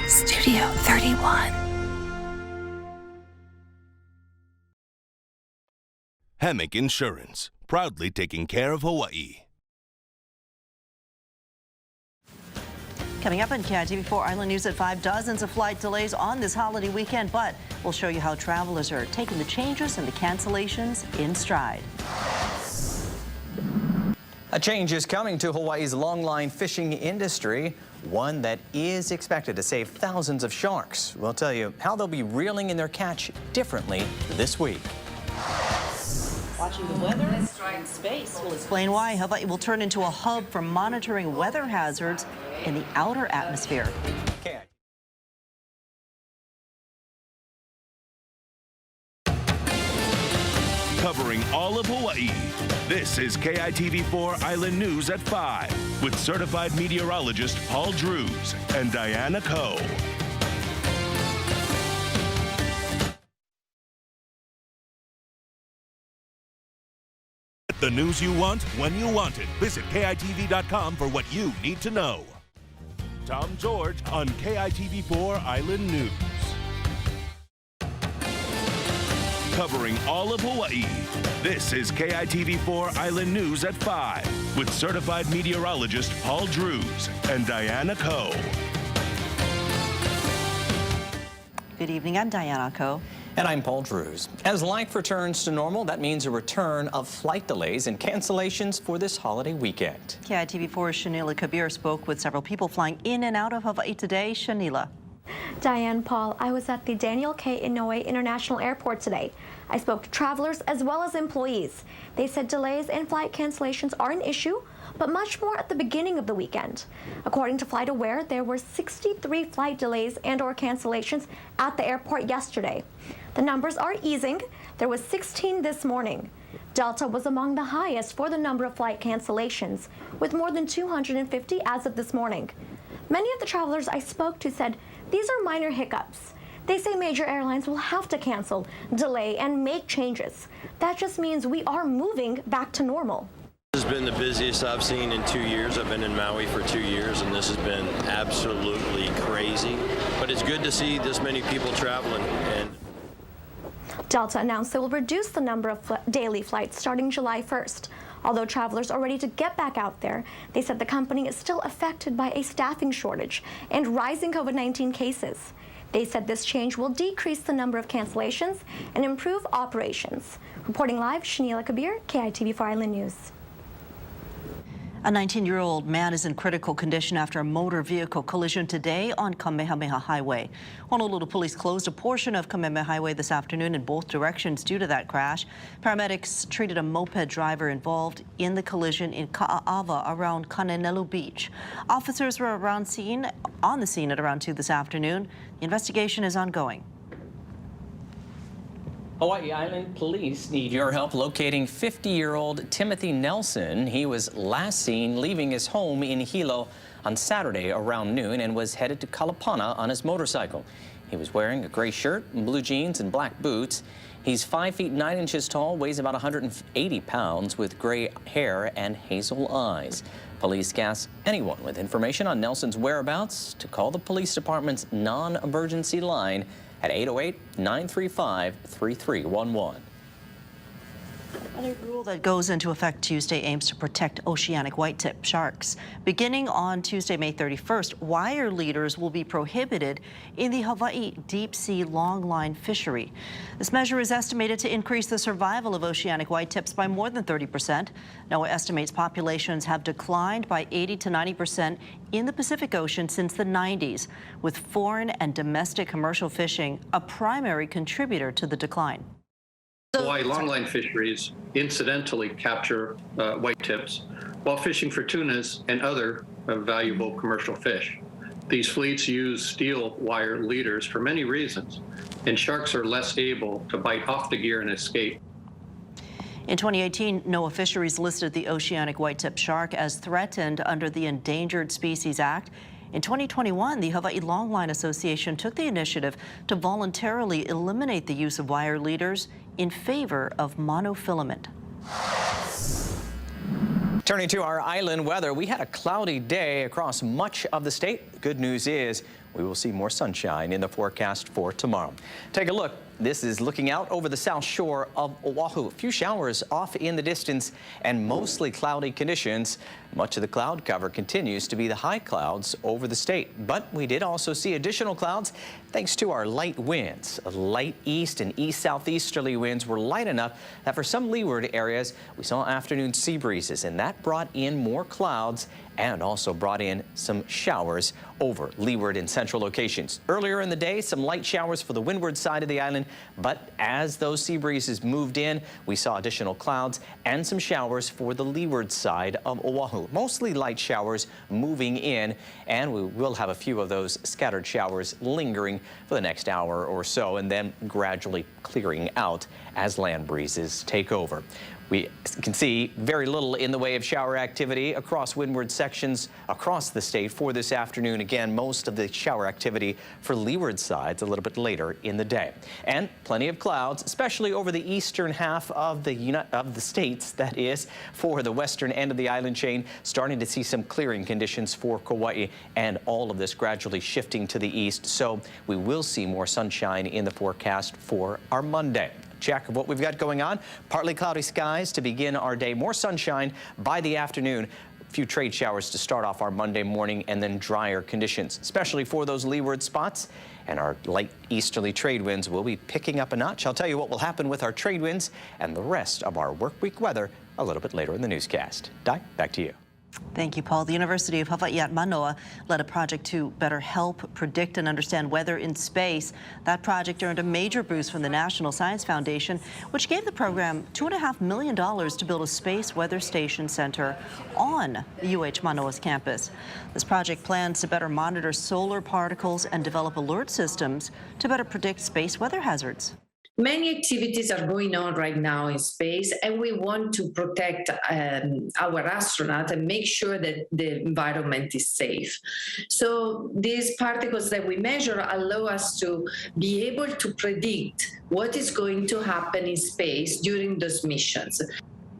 Studio 31. Hammock Insurance, proudly taking care of Hawaii. Coming up on KITV4 Island News at 5, dozens of flight delays on this holiday weekend, but we'll show you how travelers are taking the changes and the cancellations in stride. A change is coming to Hawaii's longline fishing industry, one that is expected to save thousands of sharks. We'll tell you how they'll be reeling in their catch differently this week. Watching the weather in space will explain why Hawaii will turn into a hub for monitoring weather hazards in the outer atmosphere. Covering all of Hawaii, this is KITV4 Island News at 5 with certified meteorologist Paul Drews and Diane Ako. The news you want, when you want it. Visit KITV.com for what you need to know. Tom George on KITV4 Island News. Covering all of Hawaii, this is KITV4 Island News at 5 with certified meteorologist Paul Drews and Diane Ako. Good evening, I'm Diane Ako. And I'm Paul Drews. As life returns to normal, that means a return of flight delays and cancellations for this holiday weekend. KITV4's Shanila Kabir spoke with several people flying in and out of Hawaii today. Shanila. Diane, Paul, I was at the Daniel K. Inouye International Airport today. I spoke to travelers as well as employees. They said delays and flight cancellations are an issue, but much more at the beginning of the weekend. According to FlightAware, there were 63 flight delays and/or cancellations at the airport yesterday. The numbers are easing. There was 16 this morning. Delta was among the highest for the number of flight cancellations, with more than 250 as of this morning. Many of the travelers I spoke to said these are minor hiccups. They say major airlines will have to cancel, delay, and make changes. That just means we are moving back to normal. This has been the busiest I've seen in 2 years. I've been in Maui for 2 years, and this has been absolutely crazy. But it's good to see this many people traveling. And Delta announced they will reduce the number of daily flights starting July 1st. Although travelers are ready to get back out there, they said the company is still affected by a staffing shortage and rising COVID-19 cases. They said this change will decrease the number of cancellations and improve operations. Reporting live, Shanila Kabir, KITV4 Island News. A 19-year-old man is in critical condition after a motor vehicle collision today on Kamehameha Highway. Honolulu police closed a portion of Kamehameha Highway this afternoon in both directions due to that crash. Paramedics treated a moped driver involved in the collision in Ka'ava around Kanenelu Beach. Officers were on the scene at around 2 this afternoon. The investigation is ongoing. Hawaii Island police need your help locating 50-year-old Timothy Nelson. He was last seen leaving his home in Hilo on Saturday around noon and was headed to Kalapana on his motorcycle. He was wearing a gray shirt, blue jeans, and black boots. He's 5 feet 9 inches tall, weighs about 180 pounds, with gray hair and hazel eyes. Police asked anyone with information on Nelson's whereabouts to call the police department's non-emergency line at 808-935-3311. A new rule that goes into effect Tuesday aims to protect oceanic white-tip sharks. Beginning on Tuesday, May 31st, wire leaders will be prohibited in the Hawaii deep-sea longline fishery. This measure is estimated to increase the survival of oceanic white-tips by more than 30%. NOAA estimates populations have declined by 80 to 90% in the Pacific Ocean since the 90s, with foreign and domestic commercial fishing a primary contributor to the decline. Hawaii longline fisheries incidentally capture white tips while fishing for tunas and other valuable commercial fish. These fleets use steel wire leaders for many reasons, and sharks are less able to bite off the gear and escape. In 2018, NOAA Fisheries listed the oceanic white-tip shark as threatened under the Endangered Species Act. In 2021, the Hawaii Longline Association took the initiative to voluntarily eliminate the use of wire leaders in favor of monofilament. Turning to our island weather, we had a cloudy day across much of the state. The good news is we will see more sunshine in the forecast for tomorrow. Take a look. This is looking out over the south shore of Oahu. A few showers off in the distance and mostly cloudy conditions. Much of the cloud cover continues to be the high clouds over the state. But we did also see additional clouds thanks to our light winds. Light east and east-southeasterly winds were light enough that for some leeward areas we saw afternoon sea breezes, and that brought in more clouds and also brought in some showers over leeward and central locations. Earlier in the day, some light showers for the windward side of the island, but as those sea breezes moved in, we saw additional clouds and some showers for the leeward side of Oahu. Mostly light showers moving in, and we will have a few of those scattered showers lingering for the next hour or so, and then gradually clearing out as land breezes take over. We can see very little in the way of shower activity across windward sections across the state for this afternoon. Again, most of the shower activity for leeward sides a little bit later in the day. And plenty of clouds, especially over the eastern half of the states, that is, for the western end of the island chain. Starting to see some clearing conditions for Kauai, and all of this gradually shifting to the east. So we will see more sunshine in the forecast for our Monday. Check of what we've got going on. Partly cloudy skies to begin our day. More sunshine by the afternoon. A few trade showers to start off our Monday morning, and then drier conditions, especially for those leeward spots. And our light easterly trade winds will be picking up a notch. I'll tell you what will happen with our trade winds and the rest of our work week weather a little bit later in the newscast. Di, back to you. Thank you, Paul. The University of Hawaii at Manoa led a project to better help predict and understand weather in space. That project earned a major boost from the National Science Foundation, which gave the program $2.5 million to build a space weather station center on UH Manoa's campus. This project plans to better monitor solar particles and develop alert systems to better predict space weather hazards. Many activities are going on right now in space, and we want to protect our astronauts and make sure that the environment is safe. So these particles that we measure allow us to be able to predict what is going to happen in space during those missions.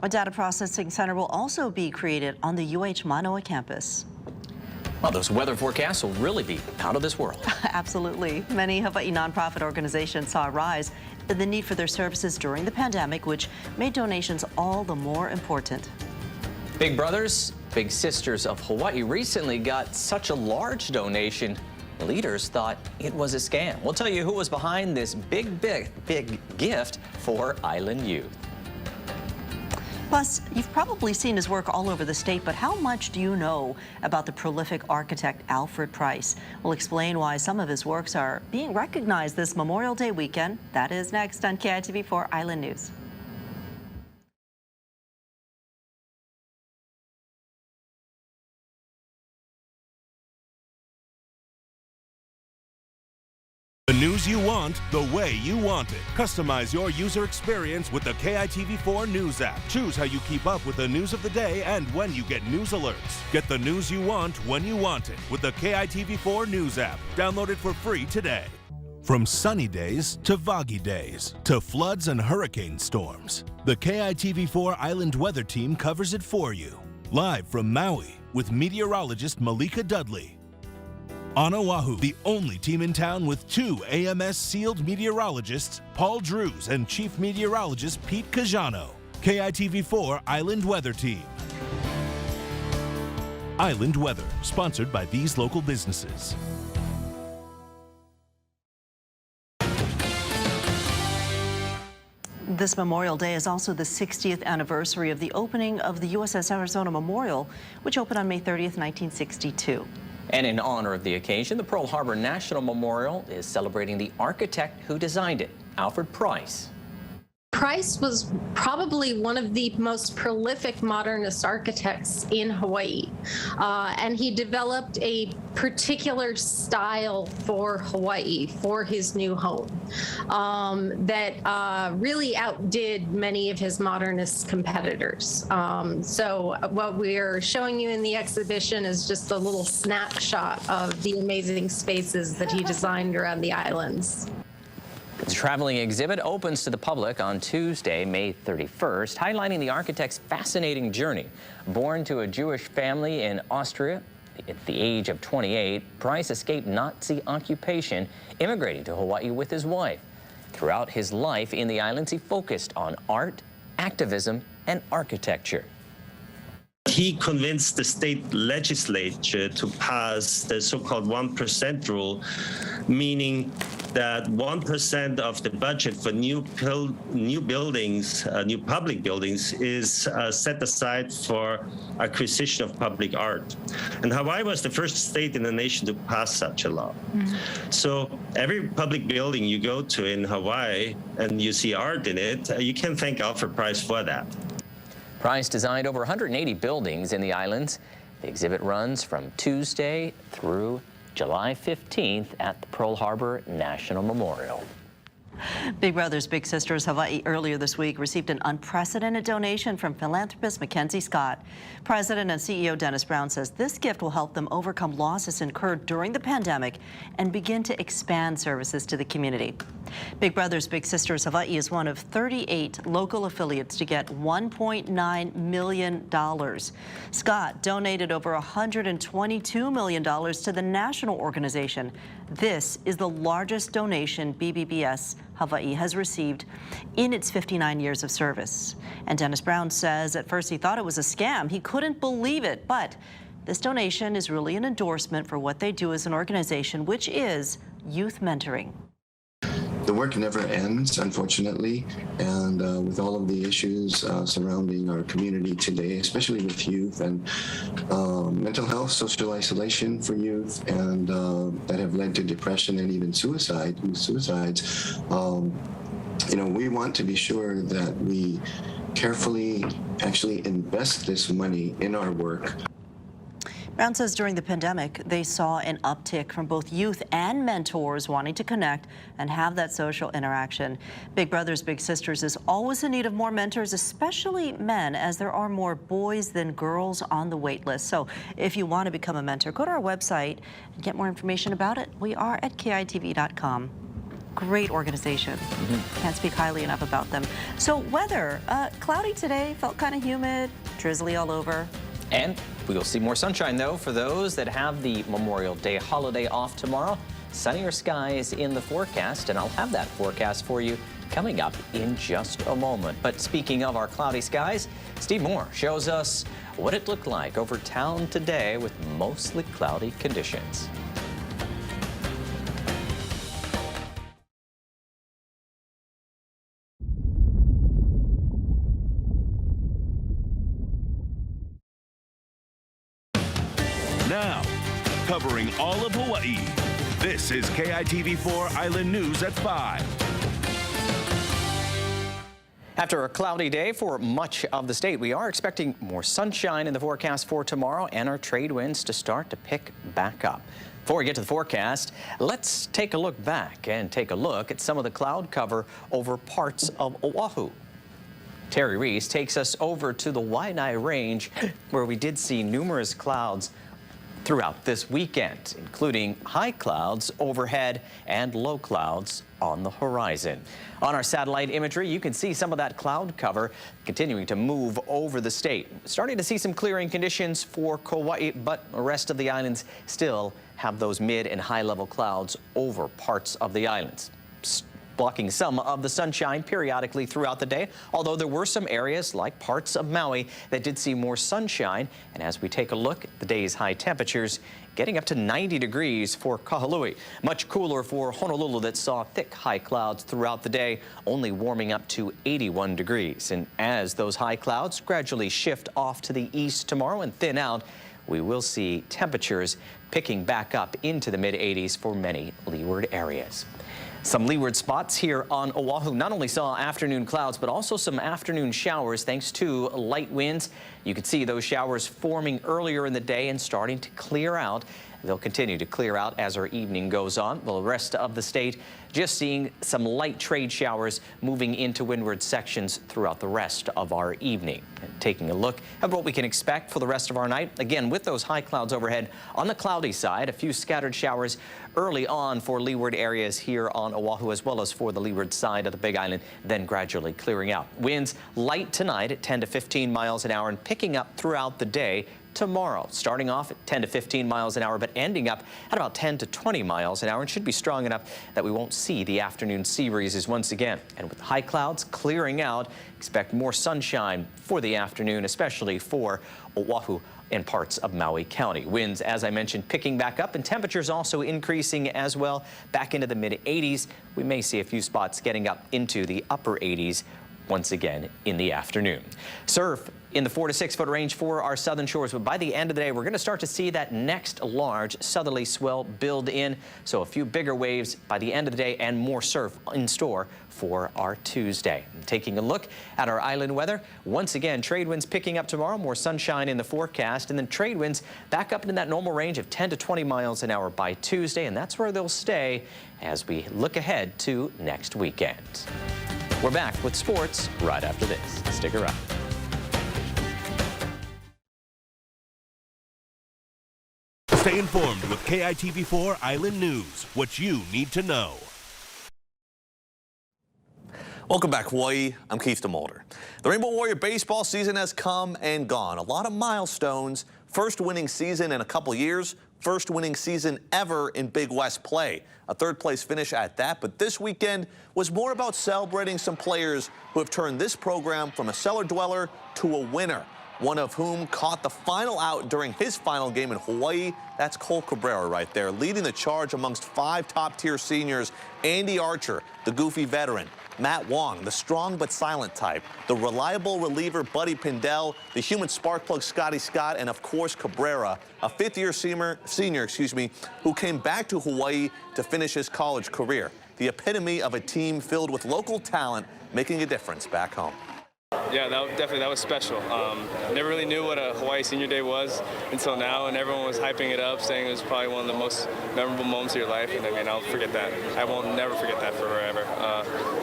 A data processing center will also be created on the UH Manoa campus. Well, those weather forecasts will really be out of this world. Absolutely. Many Hawaii nonprofit organizations saw a rise in the need for their services during the pandemic, which made donations all the more important. Big Brothers, Big Sisters of Hawaii recently got such a large donation, leaders thought it was a scam. We'll tell you who was behind this big gift for island youth. Plus, you've probably seen his work all over the state, but how much do you know about the prolific architect Alfred Price? We'll explain why some of his works are being recognized this Memorial Day weekend. That is next on KITV4 Island News. The news you want, the way you want it. Customize your user experience with the KITV4 News app. Choose how you keep up with the news of the day and when you get news alerts. Get the news you want when you want it with the KITV4 News app. Download it for free today. From sunny days to foggy days to floods and hurricane storms, the KITV4 Island Weather Team covers it for you. Live from Maui with meteorologist Malika Dudley. On Oahu, the only team in town with 2 AMS-sealed meteorologists, Paul Drews and Chief Meteorologist Pete Cajano. KITV4 Island Weather Team. Island Weather, sponsored by these local businesses. This Memorial Day is also the 60th anniversary of the opening of the USS Arizona Memorial, which opened on May 30th, 1962. And in honor of the occasion, the Pearl Harbor National Memorial is celebrating the architect who designed it, Alfred Price. Price was probably one of the most prolific modernist architects in Hawaii, and he developed a particular style for Hawaii, for his new home, that really outdid many of his modernist competitors. So what we're showing you in the exhibition is just a little snapshot of the amazing spaces that he designed around the islands. The traveling exhibit opens to the public on Tuesday, May 31st, highlighting the architect's fascinating journey. Born to a Jewish family in Austria at the age of 28, Price escaped Nazi occupation, immigrating to Hawaii with his wife. Throughout his life in the islands, he focused on art, activism, and architecture. He convinced the state legislature to pass the so-called 1% rule, meaning that 1% of the budget for new buildings, new public buildings, is set aside for acquisition of public art. And Hawaii was the first state in the nation to pass such a law. So every public building you go to in Hawaii and you see art in it, you can thank Alfred Price for that. Price designed over 180 buildings in the islands. The exhibit runs from Tuesday through July 15th at the Pearl Harbor National Memorial. Big Brothers Big Sisters Hawaii earlier this week received an unprecedented donation from philanthropist Mackenzie Scott. President and CEO Dennis Brown says this gift will help them overcome losses incurred during the pandemic and begin to expand services to the community. Big Brothers Big Sisters Hawaii is one of 38 local affiliates to get $1.9 million. Scott donated over $122 million to the national organization. This is the largest donation BBBS Hawaii has received in its 59 years of service. And Dennis Brown says at first he thought it was a scam. He couldn't believe it, but this donation is really an endorsement for what they do as an organization, which is youth mentoring. The work never ends, unfortunately, and with all of the issues surrounding our community today, especially with youth and mental health, social isolation for youth, and that have led to depression and even suicides, you know, we want to be sure that we carefully actually invest this money in our work. Brown says during the pandemic, they saw an uptick from both youth and mentors wanting to connect and have that social interaction. Big Brothers Big Sisters is always in need of more mentors, especially men, as there are more boys than girls on the wait list. So if you want to become a mentor, go to our website and get more information about it. We are at KITV.com. Great organization. Can't speak highly enough about them. So weather, cloudy today, felt kind of humid, drizzly all over. And we will see more sunshine, though, for those that have the Memorial Day holiday off tomorrow. Sunnier skies in the forecast, and I'll have that forecast for you coming up in just a moment. But speaking of our cloudy skies, Steve Moore shows us what it looked like over town today with mostly cloudy conditions. Now, covering all of Hawaii, this is KITV4 Island News at 5. After a cloudy day for much of the state, we are expecting more sunshine in the forecast for tomorrow and our trade winds to start to pick back up. Before we get to the forecast, let's take a look back and take a look at some of the cloud cover over parts of Oahu. Terry Reese takes us over to the Waianae Range, where we did see numerous clouds throughout this weekend, including high clouds overhead and low clouds on the horizon. On our satellite imagery, you can see some of that cloud cover continuing to move over the state. Starting to see some clearing conditions for Kauai, but the rest of the islands still have those mid and high level clouds over parts of the islands, blocking some of the sunshine periodically throughout the day, although there were some areas like parts of Maui that did see more sunshine. And as we take a look at the day's high temperatures, getting up to 90 degrees for Kahului. Much cooler for Honolulu that saw thick high clouds throughout the day, only warming up to 81 degrees. And as those high clouds gradually shift off to the east tomorrow and thin out, we will see temperatures picking back up into the mid-80s for many leeward areas. Some leeward spots here on Oahu not only saw afternoon clouds, but also some afternoon showers thanks to light winds. You could see those showers forming earlier in the day and starting to clear out They'll continue to clear out as our evening goes on. The rest of the state just seeing some light trade showers moving into windward sections throughout the rest of our evening. And taking a look at what we can expect for the rest of our night. Again, with those high clouds overhead on the cloudy side, a few scattered showers early on for leeward areas here on Oahu, as well as for the leeward side of the Big Island, then gradually clearing out. Winds light tonight at 10 to 15 miles an hour and picking up throughout the day tomorrow, starting off at 10 to 15 miles an hour, but ending up at about 10 to 20 miles an hour, and should be strong enough that we won't see the afternoon sea breezes once again. And with high clouds clearing out, expect more sunshine for the afternoon, especially for Oahu and parts of Maui County. Winds, as I mentioned, picking back up, and temperatures also increasing as well, back into the mid-80s. We may see a few spots getting up into the upper 80s once again in the afternoon. Surf in the 4 to 6 foot range for our southern shores, but by the end of the day, we're going to start to see that next large southerly swell build in. So a few bigger waves by the end of the day and more surf in store for our Tuesday. Taking a look at our island weather, once again, trade winds picking up tomorrow, more sunshine in the forecast, and then trade winds back up into that normal range of 10 to 20 miles an hour by Tuesday, and that's where they'll stay as we look ahead to next weekend. We're back with sports right after this. Stick around. Stay informed with KITV4 Island News, what you need to know. Welcome back, Hawaii. I'm Keith Demolder. The Rainbow Warrior baseball season has come and gone. A lot of milestones. First winning season in a couple years. First winning season ever in Big West play. A third-place finish at that, but this weekend was more about celebrating some players who have turned this program from a cellar dweller to a winner. One of whom caught the final out during his final game in Hawaii. That's Cole Cabrera right there, leading the charge amongst 5 top-tier seniors. Andy Archer, the goofy veteran. Matt Wong, the strong but silent type. The reliable reliever Buddy Pindell, the human spark plug Scotty Scott, and of course Cabrera, a 5th-year senior, who came back to Hawaii to finish his college career. The epitome of a team filled with local talent making a difference back home. Yeah, that was special. Never really knew what a Hawaii Senior Day was until now, and everyone was hyping it up, saying it was probably one of the most memorable moments of your life, and I mean, I'll forget that. I won't never forget that forever.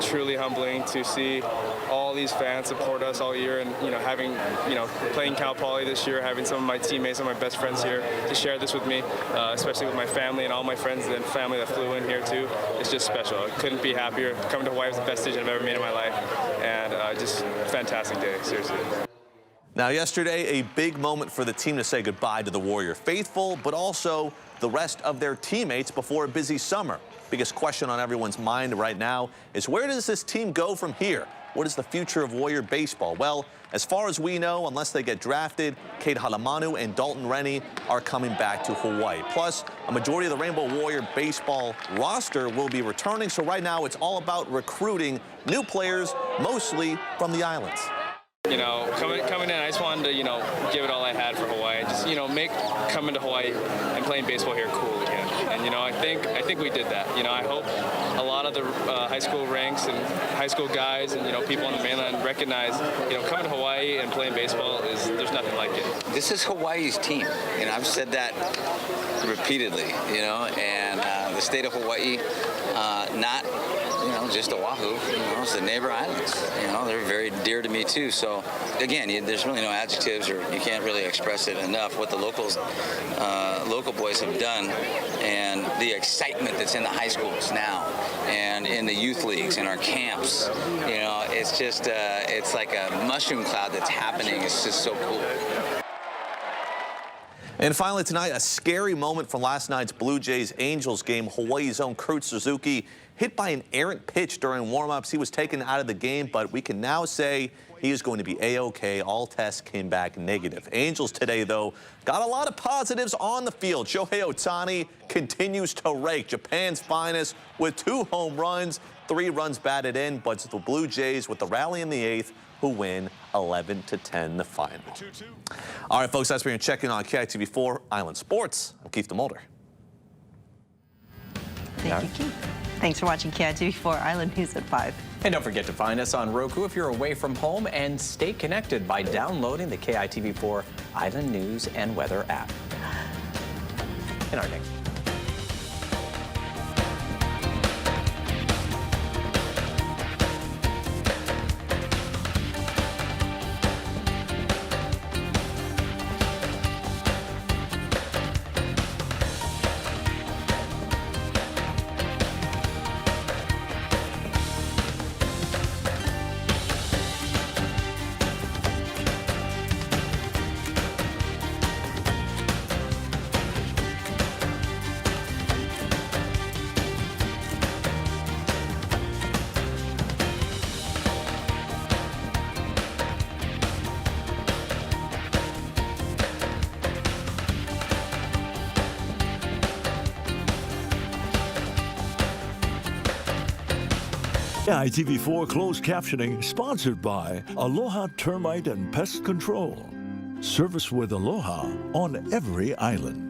Truly humbling to see all these fans support us all year, and having playing Cal Poly this year, having some of my teammates, some of my best friends here to share this with me, especially with my family and all my friends and family that flew in here too. It's just special. I couldn't be happier. Coming to Hawaii was the best decision I've ever made in my life, and just fantastic day, seriously. Now, yesterday, a big moment for the team to say goodbye to the Warrior faithful, but also the rest of their teammates before a busy summer. Biggest question on everyone's mind right now is, where does this team go from here? What is the future of Warrior baseball? Well, as far as we know, unless they get drafted, Kate Halamanu and Dalton Rennie are coming back to Hawaii. Plus, a majority of the Rainbow Warrior baseball roster will be returning. So right now, it's all about recruiting new players, mostly from the islands. Coming in, I just wanted to, give it all I had for Hawaii. Just, make coming to Hawaii and playing baseball here cool again. And, I think we did that. I hope a lot of the high school ranks and high school guys and, people on the mainland recognize, coming to Hawaii and playing baseball there's nothing like it. This is Hawaii's team, and I've said that repeatedly, and the state of Hawaii, not just Oahu, it's the neighbor islands. They're very dear to me too. So again, there's really no adjectives, or you can't really express it enough what the local boys have done, and the excitement that's in the high schools now, and in the youth leagues, in our camps. It's just it's like a mushroom cloud that's happening. It's just so cool. And finally tonight, a scary moment from last night's Blue Jays-Angels game. Hawaii's own Kurt Suzuki hit by an errant pitch during warm-ups. He was taken out of the game, but we can now say he is going to be A-OK. All tests came back negative. Angels today, though, got a lot of positives on the field. Shohei Ohtani continues to rake. Japan's finest with 2 home runs, 3 runs batted in, but it's the Blue Jays with the rally in the 8th who win 11-10 the final. All right, folks, that's been your check-in on KITV4 Island Sports. I'm Keith Demolder. Thank you, Keith. Thanks for watching KITV4 Island News at 5. And don't forget to find us on Roku if you're away from home, and stay connected by downloading the KITV4 Island News and Weather app. in our next. KITV4 closed captioning sponsored by Aloha Termite and Pest Control. Service with Aloha on every island.